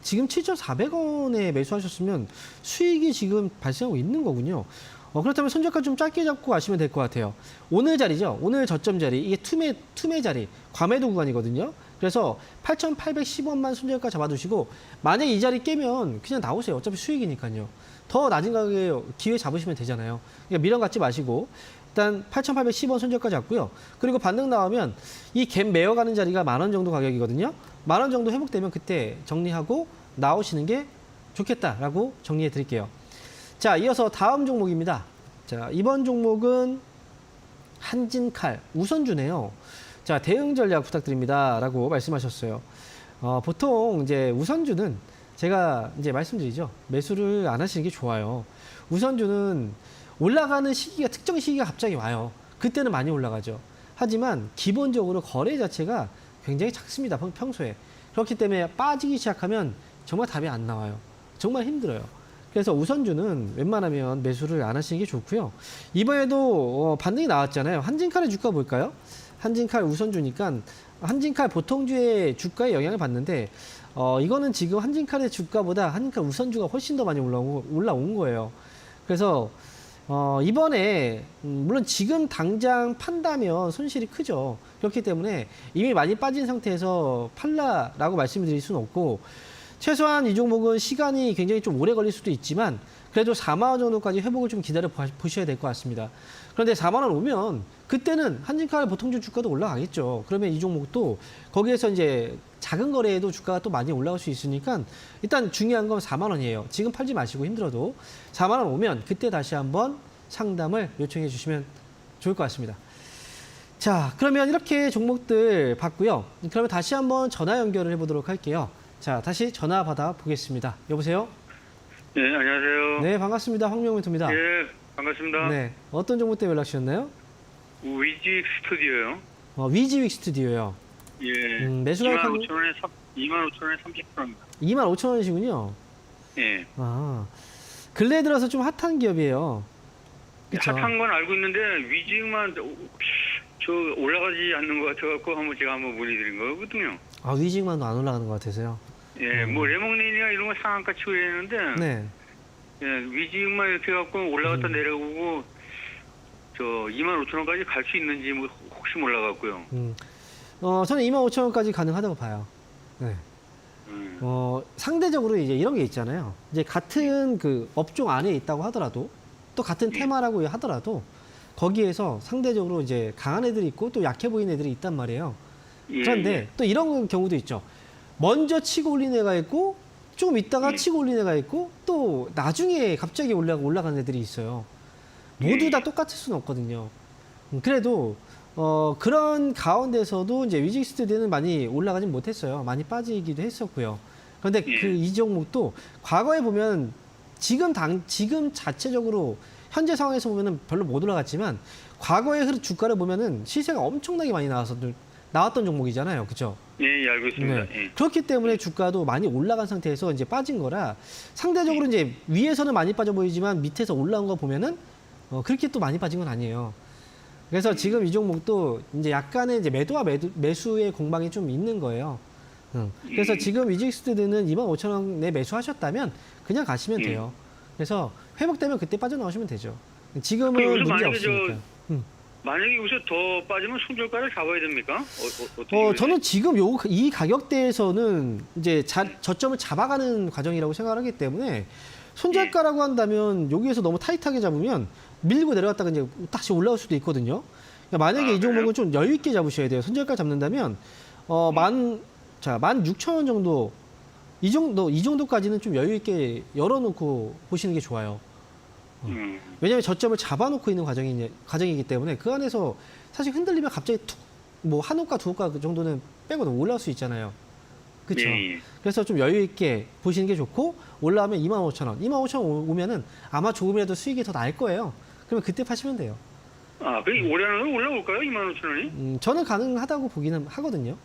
지금 7,400원에 매수하셨으면 수익이 지금 발생하고 있는 거군요. 그렇다면 손절가 좀 짧게 잡고 가시면 될 것 같아요. 오늘 자리죠. 오늘 저점 자리. 이게 투매 자리. 과매도 구간이거든요. 그래서 8,810원만 손절가 잡아두시고 만약에 이 자리 깨면 그냥 나오세요. 어차피 수익이니까요. 더 낮은 가격에 기회 잡으시면 되잖아요. 그러니까 미련 갖지 마시고 일단 8,810원 손절가 잡고요. 그리고 반등 나오면 이 갭 메어가는 자리가 10,000원 정도 가격이거든요. 10,000원 정도 회복되면 그때 정리하고 나오시는 게 좋겠다라고 정리해 드릴게요. 자, 이어서 다음 종목입니다. 자, 이번 종목은 한진칼 우선주네요. 자, 대응 전략 부탁드립니다. 라고 말씀하셨어요. 보통 이제 우선주는 제가 이제 말씀드리죠. 매수를 안 하시는 게 좋아요. 우선주는 올라가는 시기가, 특정 시기가 갑자기 와요. 그때는 많이 올라가죠. 하지만 기본적으로 거래 자체가 굉장히 작습니다. 평소에. 그렇기 때문에 빠지기 시작하면 정말 답이 안 나와요. 정말 힘들어요. 그래서 우선주는 웬만하면 매수를 안 하시는 게 좋고요. 이번에도 반등이 나왔잖아요. 한진칼의 주가 볼까요? 한진칼 우선주니까 한진칼 보통주의 주가에 영향을 받는데 이거는 지금 한진칼의 주가보다 한진칼 우선주가 훨씬 더 많이 올라온 거예요. 그래서 이번에 물론 지금 당장 판다면 손실이 크죠. 그렇기 때문에 이미 많이 빠진 상태에서 팔라라고 말씀드릴 수는 없고 최소한 이 종목은 시간이 굉장히 좀 오래 걸릴 수도 있지만 그래도 4만 원 정도까지 회복을 좀 기다려 보셔야 될 것 같습니다. 그런데 4만 원 오면 그때는 한진칼 보통주 주가도 올라가겠죠. 그러면 이 종목도 거기에서 이제 작은 거래에도 주가가 또 많이 올라갈 수 있으니까 일단 중요한 건 4만 원이에요. 지금 팔지 마시고 힘들어도 4만 원 오면 그때 다시 한번 상담을 요청해 주시면 좋을 것 같습니다. 자, 그러면 이렇게 종목들 봤고요. 그러면 다시 한번 전화 연결을 해보도록 할게요. 자, 다시 전화 받아 보겠습니다. 여보세요? 네, 안녕하세요. 네, 반갑습니다. 황명민입니다. 예, 반갑습니다. 네. 어떤 종목 때문에 연락 주셨나요? 위지 스튜디오요. 위지윅 스튜디오요. 예. 매수가 25,000원에 30%입니다. 25,000원이시군요. 예. 아, 근래 들어서 좀 핫한 기업이에요. 그쵸? 핫한 건 알고 있는데 위지만 저 올라가지 않는 것 같아갖고 제가 한번 문의드린 거거든요. 아, 위지윅만도 안 올라가는 것 같아서요. 예, 뭐 레몬린이나 이런 거 상한가 치고 이랬는데 네. 예, 위지만 이렇게 갖고 올라갔다 내려오고 저 25,000원까지 갈 수 있는지 뭐 혹시 몰라갖고요. 저는 25,000원까지 가능하다고 봐요. 네. 상대적으로 이제 이런 게 있잖아요. 이제 같은 그 업종 안에 있다고 하더라도 또 같은 테마라고 하더라도 거기에서 상대적으로 이제 강한 애들이 있고 또 약해 보이는 애들이 있단 말이에요. 예, 그런데 또 이런 경우도 있죠. 먼저 치고 올린 애가 있고 좀 있다가 치고 올린 애가 있고 또 나중에 갑자기 올라가는 애들이 있어요. 모두 다 똑같을 수는 없거든요. 그래도 그런 가운데서도 이제 위직 스튜디오는 많이 올라가진 못했어요. 많이 빠지기도 했었고요. 그런데 그 이 종목도 과거에 보면 지금 자체적으로 현재 상황에서 보면은 별로 못 올라갔지만 과거의 주가를 보면은 시세가 엄청나게 많이 나왔던 종목이잖아요. 그죠? 예, 알고 있습니다. 네. 예. 그렇기 때문에 주가도 많이 올라간 상태에서 이제 빠진 거라 상대적으로 이제 위에서는 많이 빠져 보이지만 밑에서 올라온 거 보면은 그렇게 또 많이 빠진 건 아니에요. 그래서 지금 이 종목도 이제 약간의 이제 매도와 매수의 공방이 좀 있는 거예요. 그래서 지금 위직스트드는 25,000원에 매수하셨다면 그냥 가시면 돼요. 그래서 회복되면 그때 빠져나오시면 되죠. 지금은 그럼 문제 만약에 없으니까. 만약에 여기서 더 빠지면 손절가를 잡아야 됩니까? 어떻게 저는 지금 이 가격대에서는 이제 저점을 잡아가는 과정이라고 생각을 하기 때문에 손절가라고 한다면 여기에서 너무 타이트하게 잡으면 밀고 내려갔다가 이제 다시 올라올 수도 있거든요. 그러니까 만약에 이 종목은 좀 여유 있게 잡으셔야 돼요. 손절가 잡는다면 16,000원 정도 이 정도까지는 좀 여유 있게 열어놓고 보시는 게 좋아요. 왜냐하면 저점을 잡아놓고 있는 과정이기 때문에 그 안에서 사실 흔들리면 갑자기 뭐 한 호가 두 호가 그 정도는 빼고도 올라올 수 있잖아요. 그렇죠. 예. 그래서 좀 여유 있게 보시는 게 좋고 올라오면 25,000원. 25,000원 오면은 아마 조금이라도 수익이 더 날 거예요. 그러면 그때 파시면 돼요. 아, 그 올해는 올라올까요? 25,000원이? 저는 가능하다고 보기는 하거든요.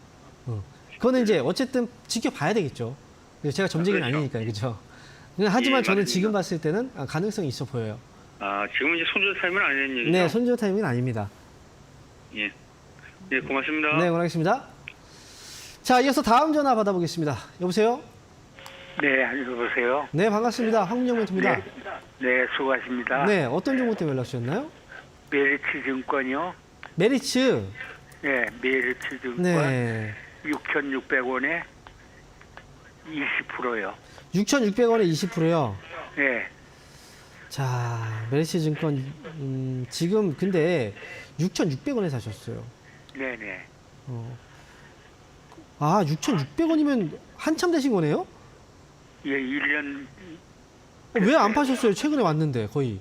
그거는 이제 어쨌든 지켜봐야 되겠죠. 제가 점쟁이는 그렇죠. 아니니까요. 그렇죠. 하지만 예, 저는 맞습니다. 지금 봤을 때는 가능성이 있어 보여요. 아, 지금 이제 손절 타임은 아니는 얘기죠? 네, 손절 타이밍은 아닙니다. 예. 예, 고맙습니다. 네, 고맙습니다. 자, 이어서 다음 전화 받아보겠습니다. 여보세요? 네, 여보세요. 네, 반갑습니다. 황민영 멘토입니다. 네, 수고하십니다. 네, 어떤 종목 때문에 연락 주셨나요? 메리츠 증권이요. 메리츠. 네, 메리츠 증권 네. 6,600원에 20%요. 6,600원에 20%요. 네, 자, 메리츠 증권 지금 근데 6,600원에 사셨어요. 네네. 6,600원이면 한참 되신 거네요? 예, 1년 왜 안 파셨어요? 최근에 왔는데 거의.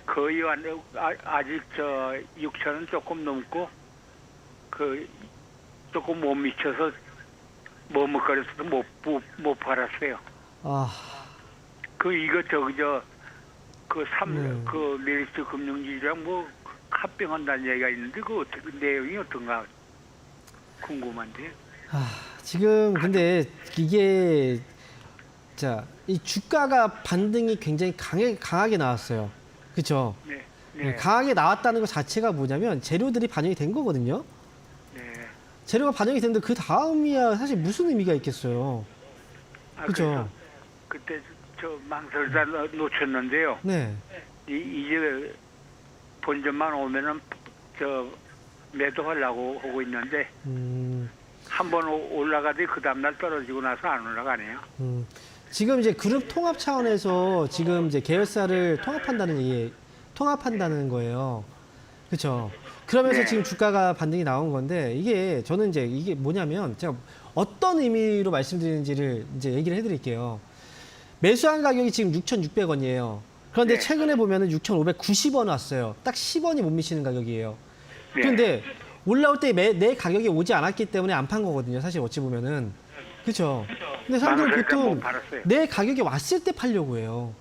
거의 아직 6,000원 조금 넘고 조금 못 미쳐서 머뭇거려서 못 팔았어요. 이거 그 메리츠 금융지주랑 뭐 합병한다는 얘기가 있는데 그 내용이 어떤가 궁금한데. 지금 근데 이게 이 주가가 반등이 굉장히 강하게 나왔어요. 그렇죠? 네. 강하게 나왔다는 것 자체가 뭐냐면 재료들이 반영이 된 거거든요. 네. 재료가 반영이 됐는데 그 다음이야 사실 무슨 의미가 있겠어요. 그렇죠? 그때 저 망설이다 놓쳤는데요. 네. 이제 본전만 오면은 매도하려고 하고 있는데 한 번 올라가더니 그 다음날 떨어지고 나서 안 올라가네요. 지금 이제 그룹 통합 차원에서 지금 이제 계열사를 통합한다는 거예요. 그렇죠? 그러면서 네. 지금 주가가 반등이 나온 건데 저는 이게 뭐냐면 제가 어떤 의미로 말씀드리는지를 이제 얘기를 해드릴게요. 매수한 가격이 지금 6,600원이에요. 그런데 네. 최근에 보면은 6,590원 왔어요. 딱 10원이 못 미치는 가격이에요. 네. 그런데 올라올 때 내 가격이 오지 않았기 때문에 안 판 거거든요. 사실 어찌 보면은. 그렇죠? 근데 사람들은 망설이다 보통 못 팔았어요. 내 가격이 왔을 때 팔려고 해요.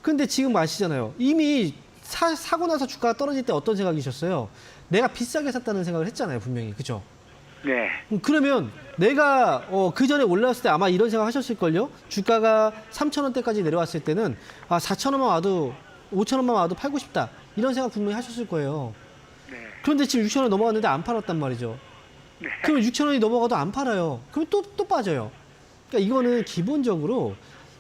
근데 지금 아시잖아요. 이미 사고 나서 주가가 떨어질 때 어떤 생각이셨어요? 내가 비싸게 샀다는 생각을 했잖아요, 분명히. 그죠? 네. 그러면 내가 그 전에 올라왔을 때 아마 이런 생각 하셨을걸요? 주가가 3,000원대까지 내려왔을 때는 4,000원만 와도 5,000원만 와도 팔고 싶다. 이런 생각 분명히 하셨을 거예요. 네. 그런데 지금 6,000원 넘어갔는데 안 팔았단 말이죠. 네. 그러면 6,000원이 넘어가도 안 팔아요. 그럼 또 빠져요. 그러니까 이거는 기본적으로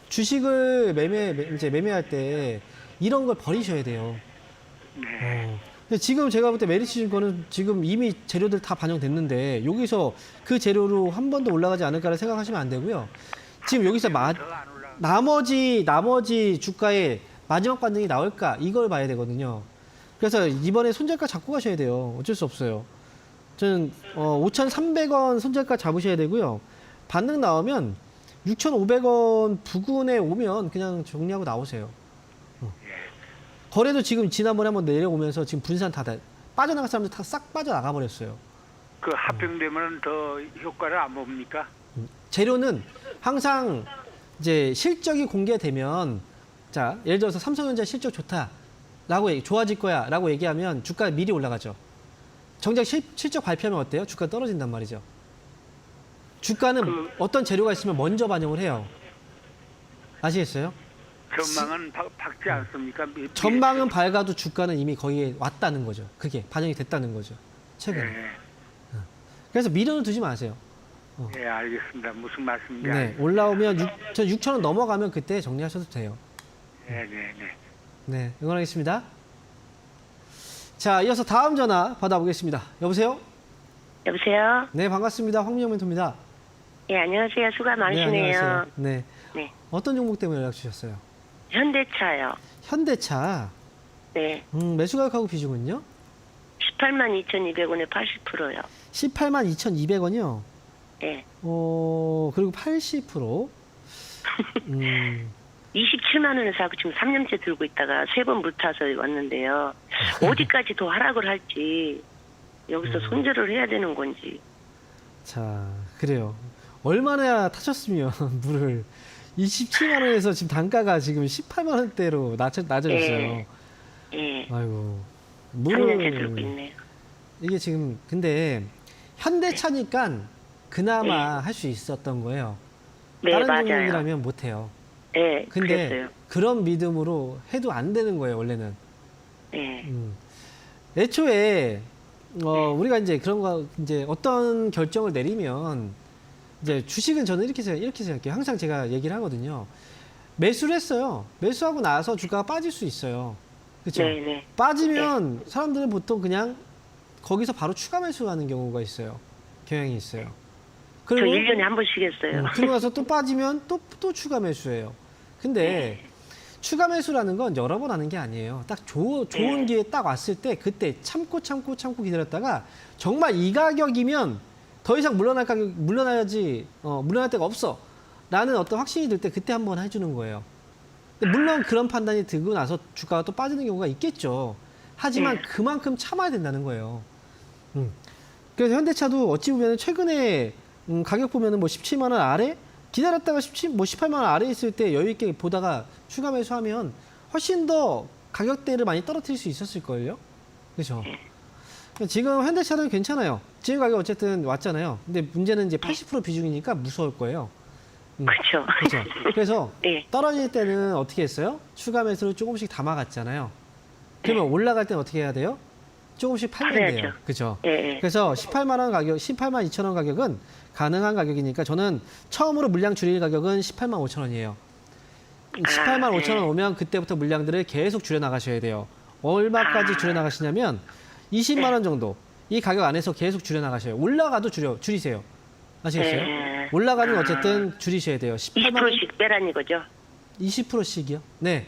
주식을 매매할 때 이런 걸 버리셔야 돼요. 네. 근데 지금 제가 볼 때 메리츠증권은 지금 이미 재료들 다 반영됐는데 여기서 그 재료로 한 번 더 올라가지 않을까를 생각하시면 안 되고요. 지금 여기서 더안 올라. 나머지 주가의 마지막 반등이 나올까 이걸 봐야 되거든요. 그래서 이번에 손절가 잡고 가셔야 돼요. 어쩔 수 없어요. 저는 5,300원 손절가 잡으셔야 되고요. 반등 나오면 6,500원 부근에 오면 그냥 정리하고 나오세요. 거래도 지금 지난번에 한번 내려오면서 지금 분산 다 빠져나갈 사람들 다 싹 빠져나가 버렸어요. 그 합병되면 더 효과를 안 봅니까? 재료는 항상 이제 실적이 공개되면 자 예를 들어서 삼성전자 실적 좋다라고 좋아질 거야라고 얘기하면 주가 미리 올라가죠. 정작 실적 발표하면 어때요? 주가 떨어진단 말이죠. 주가는 어떤 재료가 있으면 먼저 반영을 해요. 아시겠어요? 전망은 밝지 않습니까? 전망은 밝아도 주가는 이미 거기에 왔다는 거죠. 그게 반영이 됐다는 거죠. 최근에. 네. 그래서 미련을 두지 마세요. 네, 알겠습니다. 무슨 말씀인지. 네, 올라오면 6,000원 넘어가면 그때 정리하셔도 돼요. 네, 네, 네. 네, 응원하겠습니다. 자, 이어서 다음 전화 받아보겠습니다. 여보세요? 여보세요? 네, 반갑습니다. 황민영 멘토입니다. 예, 안녕하세요. 수고 많으시네요. 네, 안녕하세요. 네. 네. 어떤 종목 때문에 연락 주셨어요? 현대차요. 현대차. 네. 매수 가격하고 비중은요? 182,200원에 80%요. 182,200원이요. 네. 그리고 80%. 27만 원에 사고 지금 3년째 들고 있다가 3번 못 타서 왔는데요. 어디까지 더 하락을 할지 여기서 손절을 해야 되는 건지. 자, 그래요. 얼마나 타셨으면 물을 27만 원에서 지금 단가가 지금 18만 원대로 낮아졌어요. 예. 아이고. 3년째 들고 있네요. 이게 지금 근데 현대차니까 그나마 할 수 있었던 거예요. 네, 다른 맞아요. 종목이라면 못 해요. 네, 근데 그랬어요. 그런 믿음으로 해도 안 되는 거예요, 원래는. 네. 애초에 우리가 이제 그런 거 이제 어떤 결정을 내리면 이제 주식은 저는 이렇게 생각해요. 항상 제가 얘기를 하거든요. 매수를 했어요. 매수하고 나서 주가가 빠질 수 있어요. 그렇죠? 네, 네. 빠지면 사람들은 보통 그냥 거기서 바로 추가 매수하는 경우가 있어요. 경향이 있어요. 저 1년에 한 번씩 했어요. 그러고 나서 또 빠지면 또 추가 매수해요. 근데 추가 매수라는 건 여러 번 하는 게 아니에요. 딱 좋은 기회 딱 왔을 때 그때 참고 기다렸다가 정말 이 가격이면 더 이상 물러날 데가 없어. 라는 어떤 확신이 들 때 그때 한번 해주는 거예요. 근데 물론 그런 판단이 들고 나서 주가가 또 빠지는 경우가 있겠죠. 하지만 그만큼 참아야 된다는 거예요. 그래서 현대차도 어찌 보면 최근에 가격 보면은 뭐 17만 원 아래 기다렸다가 18만 원 아래 있을 때 여유 있게 보다가 추가 매수하면 훨씬 더 가격대를 많이 떨어뜨릴 수 있었을걸요. 그렇죠. 지금 현대차는 괜찮아요. 지금 가격 어쨌든 왔잖아요. 근데 문제는 이제 80% 비중이니까 무서울 거예요. 그렇죠. 그렇죠. 그래서 네. 떨어질 때는 어떻게 했어요? 추가 매수를 조금씩 담아갔잖아요. 그러면 올라갈 때는 어떻게 해야 돼요? 조금씩 팔면 돼요. 팔아야죠. 그렇죠. 네. 그래서 18만 원 가격, 18만 2천 원 가격은 가능한 가격이니까 저는 처음으로 물량 줄일 가격은 18만 5천 원이에요. 18만 5천 원 오면 그때부터 물량들을 계속 줄여 나가셔야 돼요. 얼마까지 줄여 나가시냐면 20만 원 정도 이 가격 안에서 계속 줄여 나가셔요. 올라가도 줄이세요. 아시겠어요? 네. 올라가는 어쨌든 줄이셔야 돼요. 18만 원 20%씩 빼라는 거죠? 20%씩이요? 네.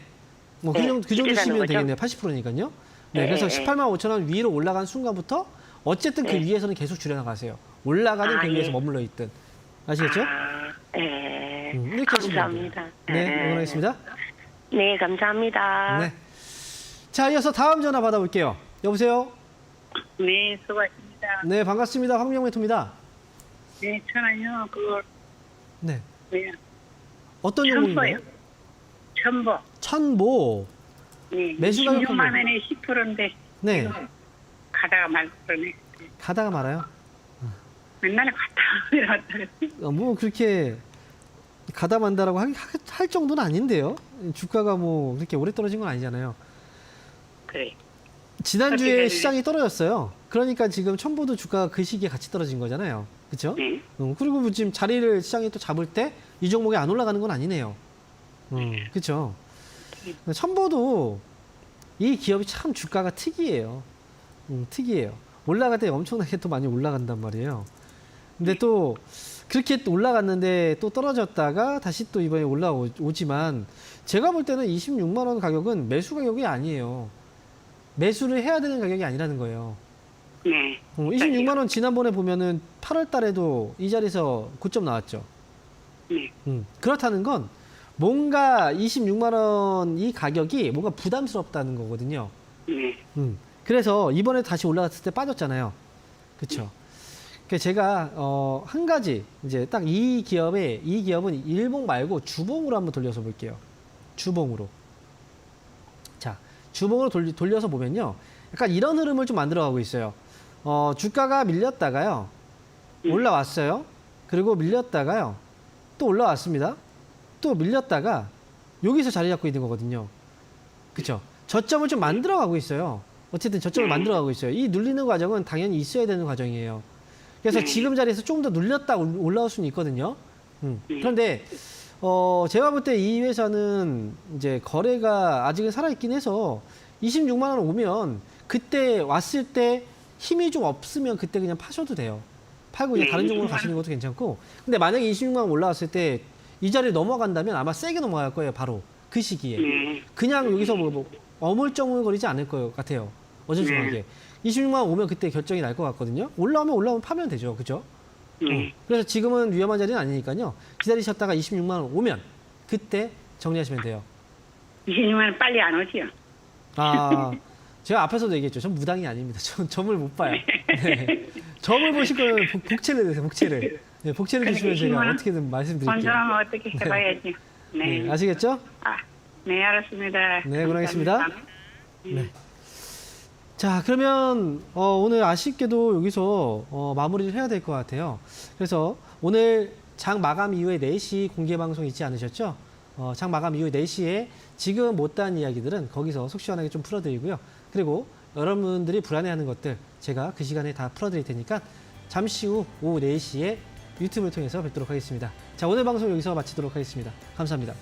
뭐 네, 그 정도 줄이라는 쓰면 거죠? 되겠네요. 80%니까요. 네, 네, 그래서 네. 18만 5천 원 위로 올라간 순간부터 어쨌든 그 네. 위에서는 계속 줄여나가세요. 올라가는 그 예. 위에서 머물러 있든. 아시겠죠? 네. 이렇게 하시면 감사합니다. 돼요. 네, 응원하겠습니다. 네, 감사합니다. 네. 자, 이어서 다음 전화 받아볼게요. 여보세요? 네, 수고하십니다. 네, 반갑습니다. 황민영 멘토입니다. 네, 저는요, 네. 뭐야, 어떤 첨보요. 종목인가요? 천보. 네. 매수 가격 16만 원에 10%인데 네. 가다가 말고 그러네. 가다가 말아요. 맨날 갔다 왔다. 뭐 그렇게 가다 만다라고 할 정도는 아닌데요. 주가가 뭐 그렇게 오래 떨어진 건 아니잖아요. 그래. 지난주에 그렇게 시장이 떨어졌어요. 그러니까 지금 천보도 주가가 그 시기에 같이 떨어진 거잖아요. 그렇죠? 네. 그리고 뭐 지금 자리를 시장이 또 잡을 때 이 종목이 안 올라가는 건 아니네요. 그렇죠? 천보도 이 기업이 참 주가가 특이해요. 특이해요. 올라갈 때 엄청나게 또 많이 올라간단 말이에요. 근데 또 그렇게 또 올라갔는데 또 떨어졌다가 다시 또 이번에 올라오지만 제가 볼 때는 26만 원 가격은 매수 가격이 아니에요. 매수를 해야 되는 가격이 아니라는 거예요. 네. 26만 원 지난번에 보면은 8월 달에도 이 자리에서 고점 나왔죠. 네. 그렇다는 건 뭔가 26만 원 이 가격이 뭔가 부담스럽다는 거거든요. 네. 그래서 이번에 다시 올라갔을 때 빠졌잖아요. 그렇죠? 그래서 제가 한 가지 이제 딱 이 기업은 일봉 말고 주봉으로 한번 돌려서 볼게요. 주봉으로. 자, 주봉으로 돌려서 보면요. 약간 이런 흐름을 좀 만들어가고 있어요. 주가가 밀렸다가요. 올라왔어요. 그리고 밀렸다가요. 또 올라왔습니다. 또 밀렸다가 여기서 자리 잡고 있는 거거든요. 그렇죠? 저점을 좀 만들어가고 있어요. 어쨌든 저점을 만들어가고 있어요. 이 눌리는 과정은 당연히 있어야 되는 과정이에요. 그래서 지금 자리에서 조금 더 눌렸다 올라올 수는 있거든요. 그런데 제가 볼 때 이 회사는 이제 거래가 아직은 살아있긴 해서 26만 원 오면 그때 왔을 때 힘이 좀 없으면 그때 그냥 파셔도 돼요. 팔고 이제 다른 종목으로 가시는 것도 괜찮고. 근데 만약에 26만 원 올라왔을 때 이 자리에 넘어간다면 아마 세게 넘어갈 거예요. 바로 그 시기에. 그냥 여기서 뭐 어물쩡물거리지 않을 것 같아요. 어정쩡하게. 26만 원 오면 그때 결정이 날 것 같거든요. 올라오면 파면 되죠. 그죠? 그래서 지금은 위험한 자리는 아니니까요. 기다리셨다가 26만 원 오면 그때 정리하시면 돼요. 26만 원 빨리 안 오지요. 아, 제가 앞에서도 얘기했죠. 전 무당이 아닙니다. 전 점을 못 봐요. 네. 점을 보실 거면 복채를 내세요. 복채를. 네, 복채를 주시면 제가 어떻게든 말씀드릴게요. 건설하면 어떻게 해봐야지. 네. 네, 아시겠죠? 네, 알았습니다. 네, 고생하셨습니다. 네. 자, 그러면 오늘 아쉽게도 여기서 마무리를 해야 될 것 같아요. 그래서 오늘 장 마감 이후에 4시 공개 방송 있지 않으셨죠? 장 마감 이후에 4시에 지금 못다한 이야기들은 거기서 속 시원하게 좀 풀어드리고요. 그리고 여러분들이 불안해하는 것들 제가 그 시간에 다 풀어드릴 테니까 잠시 후 오후 4시에 유튜브를 통해서 뵙도록 하겠습니다. 자, 오늘 방송 여기서 마치도록 하겠습니다. 감사합니다.